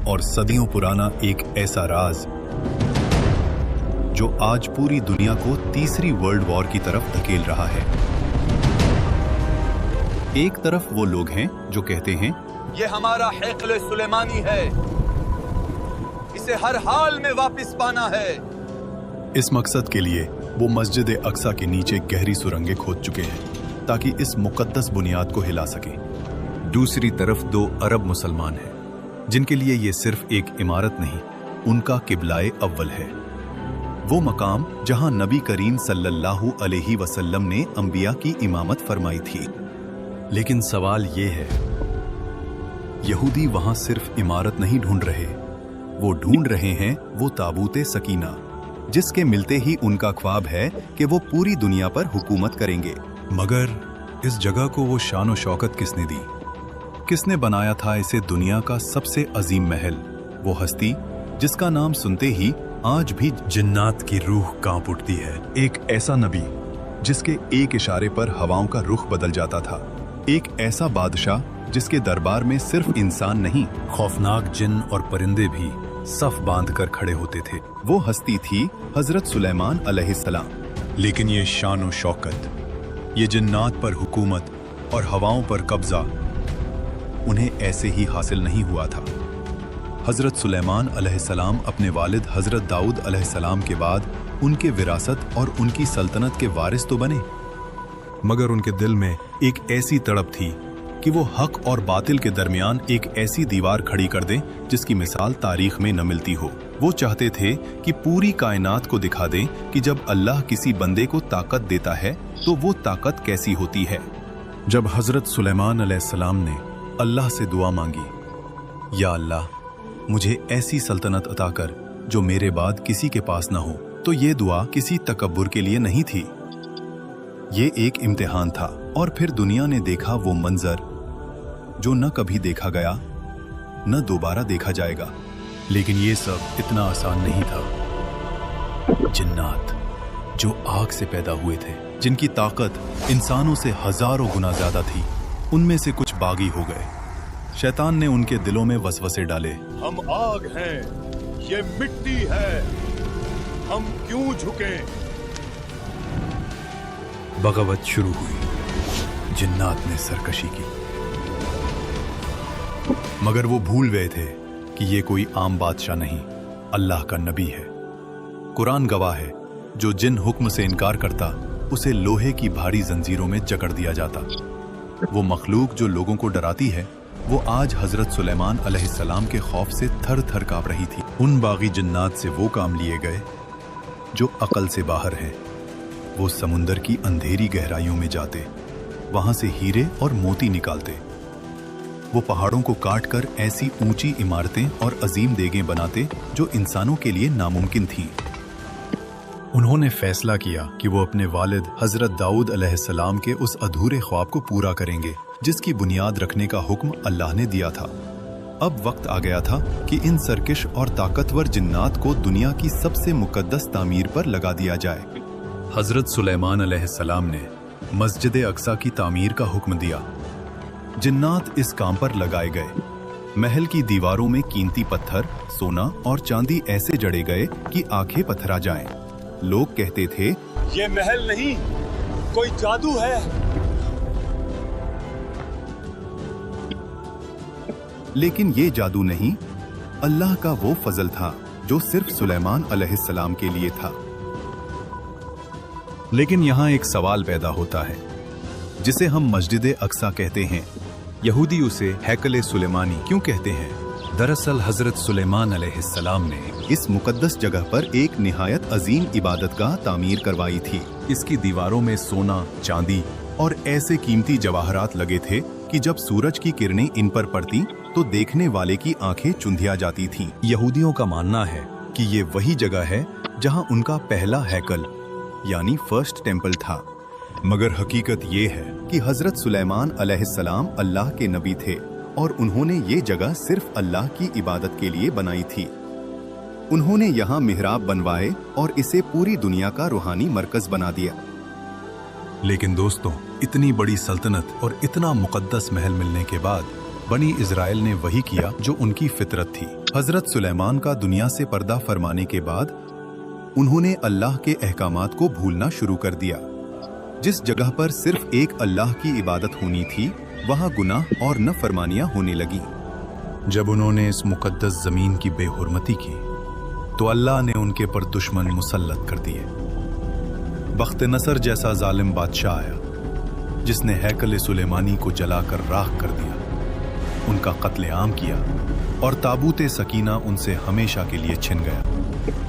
और सदियों पुराना एक ऐसा राज जो आज पूरी दुनिया को तीसरी वर्ल्ड वॉर की तरफ धकेल रहा है। एक तरफ वो लोग हैं जो कहते हैं ये हमारा हैकल सुलेमानी है, इसे हर हाल में वापस पाना है। इस मकसद के लिए वो मस्जिद अक्सा के नीचे गहरी सुरंगें खोद चुके हैं ताकि इस मुकद्दस बुनियाद को हिला सके। दूसरी तरफ 2 अरब मुसलमान हैं जिनके लिए ये सिर्फ एक इमारत नहीं, उनका किबलाए अव्वल है। वो मकाम जहां नबी करीम सल्लल्लाहु अलैहि वसल्लम ने अंबिया की इमामत फरमाई थी। लेकिन सवाल ये है, यहूदी वहां सिर्फ इमारत नहीं ढूंढ रहे, वो ढूंढ रहे हैं वो ताबूते सकीना, जिसके मिलते ही उनका ख्वाब है कि वो पूरी दुनिया पर हुकूमत करेंगे। मगर इस जगह को वो शान और शौकत किसने दी? किसने बनाया था इसे दुनिया का सबसे अजीम महल? वो हस्ती जिसका नाम सुनते ही आज भी जिन्नात की रूह कांप उठती है। एक ऐसा नबी जिसके एक इशारे पर हवाओं का रुख बदल जाता था। एक ऐसा बादशाह जिसके दरबार में सिर्फ इंसान नहीं, खौफनाक जिन और परिंदे भी सफ बांधकर खड़े होते थे। वो हस्ती थी हजरत सुलेमान अलैहिस्सलाम। लेकिन ये शान और शौकत, ये जिन्नात पर हुकूमत और हवाओं पर कब्जा उन्हें ऐसे ही हासिल नहीं हुआ था। हजरत सुलेमान अलैहिस्सलाम अपने वालिद हजरत दाऊद अलैहिस्सलाम के बाद उनके विरासत और उनकी सल्तनत के वारिस तो बने, मगर उनके दिल में एक ऐसी तड़प थी कि वो हक और बातिल के दरमियान एक ऐसी दीवार खड़ी कर दें जिसकी मिसाल तारीख में न मिलती हो। वो चाहते थे कि पूरी कायनात को दिखा दें कि जब अल्लाह किसी बंदे को ताकत देता है तो वो ताकत कैसी होती है। जब हजरत सुलेमान अलैहिस्सलाम ने अल्लाह से दुआ मांगी, या अल्लाह मुझे ऐसी सल्तनत अता कर जो मेरे बाद किसी के पास ना हो, तो ये दुआ किसी तकब्बुर के लिए नहीं थी, ये एक इम्तिहान था। और फिर दुनिया ने देखा वो मंजर जो न कभी देखा गया न दोबारा देखा जाएगा। लेकिन ये सब इतना आसान नहीं था। जिन्नात जो आग से पैदा हुए थे, जिनकी ताकत इंसानों से हजारों गुना ज्यादा थी, उनमें से कुछ बागी हो गए। शैतान ने उनके दिलों में वसवसे डाले, हम आग हैं, ये मिट्टी है, हम क्यों झुकें? बगावत शुरू हुई, जिन्नात ने सरकशी की। मगर वो भूल गए थे कि ये कोई आम बादशाह नहीं, अल्लाह का नबी है। कुरान गवाह है, जो जिन हुक्म से इनकार करता उसे लोहे की भारी जंजीरों में जकड़ दिया जाता। वो मखलूक जो लोगों को डराती है, वो आज हजरत सुलेमान अलैहिस्सलाम के खौफ से थर थर कांप रही थी। उन बागी जिन्नात से वो काम लिए गए जो अकल से बाहर हैं। वो समुंदर की अंधेरी गहराइयों में जाते, वहां से हीरे और मोती निकालते। वो पहाड़ों को काट कर ऐसी ऊंची इमारतें और अजीम देगें बनाते जो इंसानों के लिए नामुमकिन थीं। उन्होंने फैसला किया कि वो अपने वालिद हजरत दाऊद अलैहिस्सलाम के उस अधूरे ख्वाब को पूरा करेंगे जिसकी बुनियाद रखने का हुक्म अल्लाह ने दिया था। अब वक्त आ गया था कि इन सरकश और ताकतवर जिन्नात को दुनिया की सबसे मुकद्दस तामीर पर लगा दिया जाए। हजरत सुलेमान अलैहिस्सलाम ने मस्जिद अक्सा की तामीर का हुक्म दिया। जिन्नात इस काम पर लगाए गए। महल की दीवारों में कीमती पत्थर, सोना और चांदी ऐसे जड़े गए कि आंखें पथरा जाएं। लोग कहते थे, ये महल नहीं, कोई जादू है। लेकिन ये जादू नहीं, अल्लाह का वो फजल था जो सिर्फ सुलेमान अलैहिस्सलाम के लिए था। लेकिन यहाँ एक सवाल पैदा होता है, जिसे हम मस्जिद अक्सा कहते हैं। यहूदी उसे हैकल सुलेमानी क्यों कहते हैं? दरअसल हजरत सुलेमान अलैहिस्सलाम ने इस मुकद्दस जगह पर एक निहायत अजीम इबादतगाह तामीर करवाई थी। इसकी दीवारों में सोना, चांदी और ऐसे कीमती जवाहरात लगे थे कि जब सूरज की किरणें इन पर पड़ती तो देखने वाले की आंखें चुंधिया जाती थीं। यहूदियों का मानना है कि ये वही जगह है जहां उनका पहला हैकल यानी फर्स्ट टेम्पल था। मगर हकीकत ये है कि हजरत सुलेमान अलैहिस्सलाम अल्लाह के नबी थे और उन्होंने ये जगह सिर्फ अल्लाह की इबादत के लिए बनाई थी। उन्होंने यहाँ मिहराब बनवाए और इसे पूरी दुनिया का रूहानी मरकज बना दिया। लेकिन दोस्तों, इतनी बड़ी सल्तनत और इतना मुकद्दस महल मिलने के बाद बनी इजराइल ने वही किया जो उनकी फितरत थी। हजरत सुलेमान का दुनिया से पर्दा फरमाने के बाद उन्होंने अल्लाह के अहकामात को भूलना शुरू कर दिया। जिस जगह पर सिर्फ एक अल्लाह की इबादत होनी थी, वहां गुनाह और नाफरमानियां होने लगी। जब उन्होंने इस मुकद्दस जमीन की बेहुरमती की तो अल्लाह ने उनके पर दुश्मन मुसल्लत कर दिए। बख्त नसर जैसा जालिम बादशाह आया जिसने हैकल सुलेमानी को जलाकर राख कर दिया, उनका कत्लेआम किया और ताबूत सकीना उनसे हमेशा के लिए छिन गया।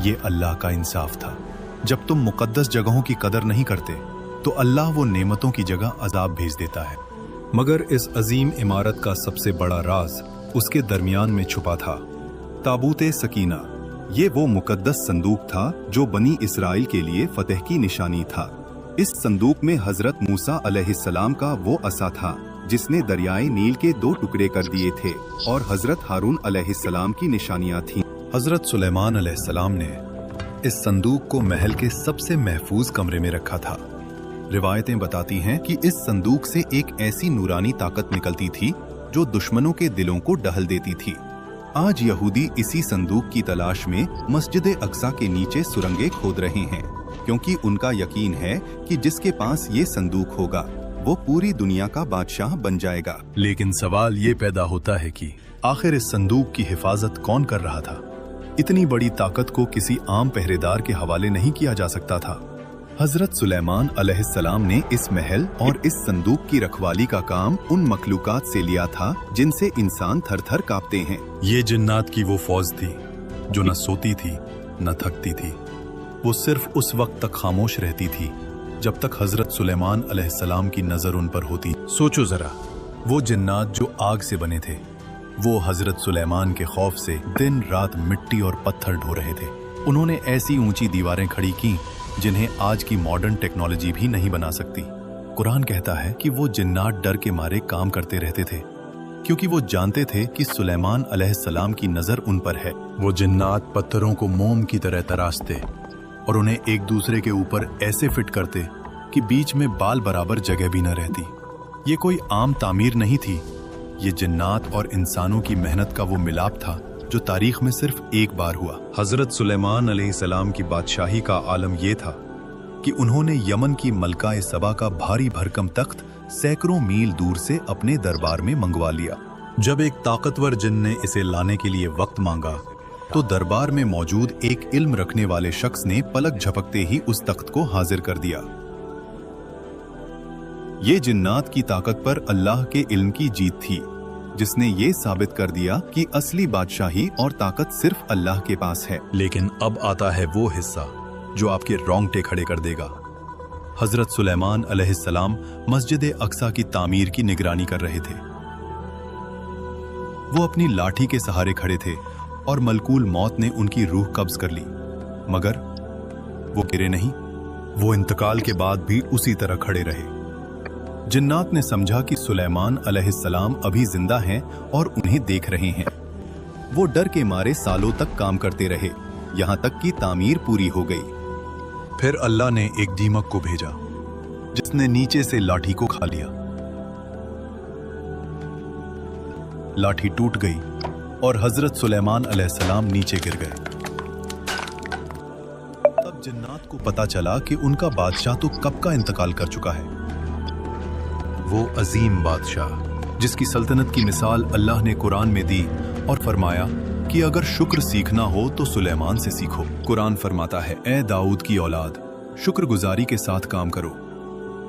ये अल्लाह का इंसाफ था। जब तुम मुकद्दस जगहों की कदर नहीं करते तो अल्लाह वो नेमतों की जगह अजाब भेज देता है। मगर इस अजीम इमारत का सबसे बड़ा राज उसके दरमियान में छुपा था। ताबूत सकीना, ये वो मुकद्दस संदूक था जो बनी इसराइल के लिए फतह की निशानी था। इस संदूक में हजरत मूसा अलैहिस्सलाम का वो असा था जिसने दरियाए नील के 2 टुकड़े कर दिए थे और हजरत हारून अलैहिस्सलाम की निशानियां थीं। हजरत सुलेमान अलैहिस्सलाम ने इस संदूक को महल के सबसे महफूज कमरे में रखा था। रिवायतें बताती हैं कि इस संदूक से एक ऐसी नूरानी ताकत निकलती थी जो दुश्मनों के दिलों को डहल देती थी। आज यहूदी इसी संदूक की तलाश में मस्जिद अक्सा के नीचे सुरंगें खोद रहे हैं, क्योंकि उनका यकीन है कि जिसके पास ये संदूक होगा वो पूरी दुनिया का बादशाह बन जाएगा। लेकिन सवाल ये पैदा होता है कि आखिर इस संदूक की हिफाजत कौन कर रहा था? इतनी बड़ी ताकत को किसी आम पहरेदार के हवाले नहीं किया जा सकता था। हजरत सुलेमान अलैहिस्सलाम ने इस महल और इस संदूक की रखवाली का काम उन मखलूकात से लिया था जिनसे इंसान थर थर कांपते हैं। ये जिन्नात की वो फौज थी जो न सोती थी न थकती थी। वो सिर्फ उस वक्त तक खामोश रहती थी जब तक हजरत सुलेमान अलैहिस्सलाम की नजर उन पर होती। सोचो जरा, वो जिन्नात जो आग से बने थे, वो हजरत सुलेमान के खौफ से दिन रात मिट्टी और पत्थर ढो रहे थे। उन्होंने ऐसी ऊंची दीवारें खड़ी की जिन्हें आज की मॉडर्न टेक्नोलॉजी भी नहीं बना सकती। कुरान कहता है कि वो जिन्नात डर के मारे काम करते रहते थे, क्योंकि वो जानते थे कि सुलेमान अलैहिस्सलाम की नजर उन पर है। वो जिन्नात पत्थरों को मोम की तरह तराशते और उन्हें एक दूसरे के ऊपर ऐसे फिट करते कि बीच में बाल बराबर जगह भी न रहती। ये कोई आम तामीर नहीं थी, ये जिन्नात और इंसानों की मेहनत का वो मिलाप था जो तारीख में सिर्फ एक बार हुआ। हजरत सुलेमान अलैहिस्सलाम की बादशाही का आलम यह था कि उन्होंने यमन की मलका सबा का भारी भरकम तख्त सैकड़ों मील दूर से अपने दरबार में मंगवा लिया। जब एक ताकतवर जिन ने इसे लाने के लिए वक्त मांगा तो दरबार में मौजूद एक इल्म रखने वाले शख्स ने पलक झपकते ही उस तख्त को हाजिर कर दिया। ये जिन्नात की ताकत पर अल्लाह के इल्म की जीत थी, जिसने ये साबित कर दिया कि असली बादशाही और ताकत सिर्फ अल्लाह के पास है। लेकिन अब आता है वो हिस्सा जो आपके रोंगटे खड़े कर देगा। हजरत सुलेमान अलैहिस्सलाम मस्जिद अक्सा की तामीर की निगरानी कर रहे थे। वो अपनी लाठी के सहारे खड़े थे और मलकूल मौत ने उनकी रूह कब्ज कर ली, मगर वो गिरे नहीं। वो इंतकाल के बाद भी उसी तरह खड़े रहे। जिन्नात ने समझा कि सुलेमान अलैहिस्सलाम अभी जिंदा हैं और उन्हें देख रहे हैं। वो डर के मारे सालों तक काम करते रहे, यहां तक कि तामीर पूरी हो गई। फिर अल्लाह ने एक दीमक को भेजा जिसने नीचे से लाठी को खा लिया। लाठी टूट गई और हजरत सुलेमान अलैहिस्सलाम नीचे गिर गए। तब जिन्नात को पता चला कि उनका बादशाह तो कब का इंतकाल कर चुका है। वो अजीम बादशाह जिसकी सल्तनत की मिसाल अल्लाह ने कुरान में दी और फरमाया कि अगर शुक्र सीखना हो तो सुलेमान से सीखो। कुरान फरमाता है, ए दाऊद की औलाद, शुक्रगुजारी के साथ काम करो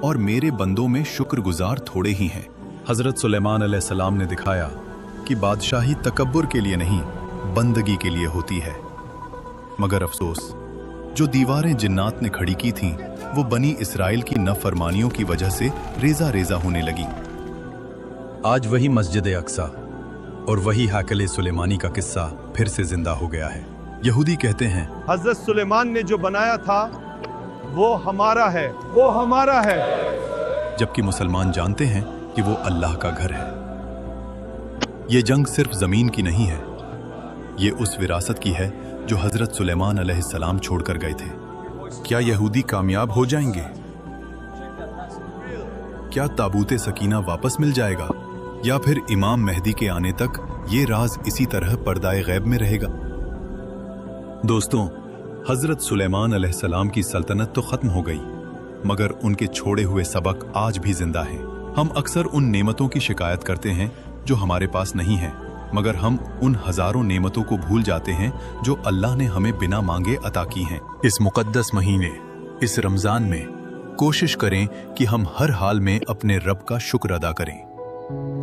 और मेरे बंदों में शुक्रगुजार थोड़े ही हैं। हजरत सुलेमान अलैहिस्सलाम ने दिखाया कि बादशाही तकब्बुर के लिए नहीं, बंदगी के लिए होती है। मगर अफसोस, जो दीवारें जिन्नात ने खड़ी की थीं, वो बनी इसराइल की नाफरमानियों की वजह से रेजा रेजा होने लगी। आज वही मस्जिद अक्सा और वही हैकल सुलेमानी का किस्सा फिर से जिंदा हो गया है। यहूदी कहते हैं, हजरत सुलेमान ने जो बनाया था वो हमारा है, वो हमारा है, जबकि मुसलमान जानते हैं कि वो अल्लाह का घर है। ये जंग सिर्फ जमीन की नहीं है, ये उस विरासत की है जो हजरत सुलेमान अलैहिस्सलाम छोड़कर गए थे। क्या यहूदी कामयाब हो जाएंगे? क्या ताबूत सकीना वापस मिल जाएगा? या फिर इमाम मेहदी के आने तक ये राज इसी तरह पर्दाए गैब में रहेगा? दोस्तों, हजरत सुलेमान अलैहिस्सलाम की सल्तनत तो खत्म हो गई, मगर उनके छोड़े हुए सबक आज भी जिंदा हैं। हम अक्सर उन नेमतों की शिकायत करते हैं जो हमारे पास नहीं है, मगर हम उन हजारों नेमतों को भूल जाते हैं जो अल्लाह ने हमें बिना मांगे अता की हैं। इस मुकद्दस महीने, इस रमजान में कोशिश करें कि हम हर हाल में अपने रब का शुक्र अदा करें।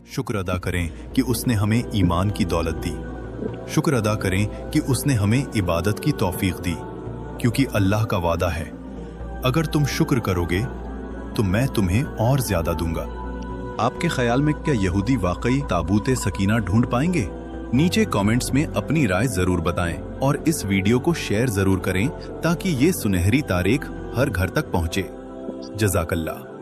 शुक्र अदा करें कि उसने हमें ईमान की दौलत दी। शुक्र अदा करें कि उसने हमें इबादत की तौफीक दी, क्योंकि अल्लाह का वादा है, अगर तुम शुक्र करोगे तो मैं तुम्हें और ज्यादा दूंगा। आपके ख्याल में क्या यहूदी वाकई ताबूत सकीना ढूंढ पाएंगे? नीचे कमेंट्स में अपनी राय जरूर बताएं और इस वीडियो को शेयर जरूर करें ताकि ये सुनहरी तारीख हर घर तक पहुंचे। जज़ाकल्लाह।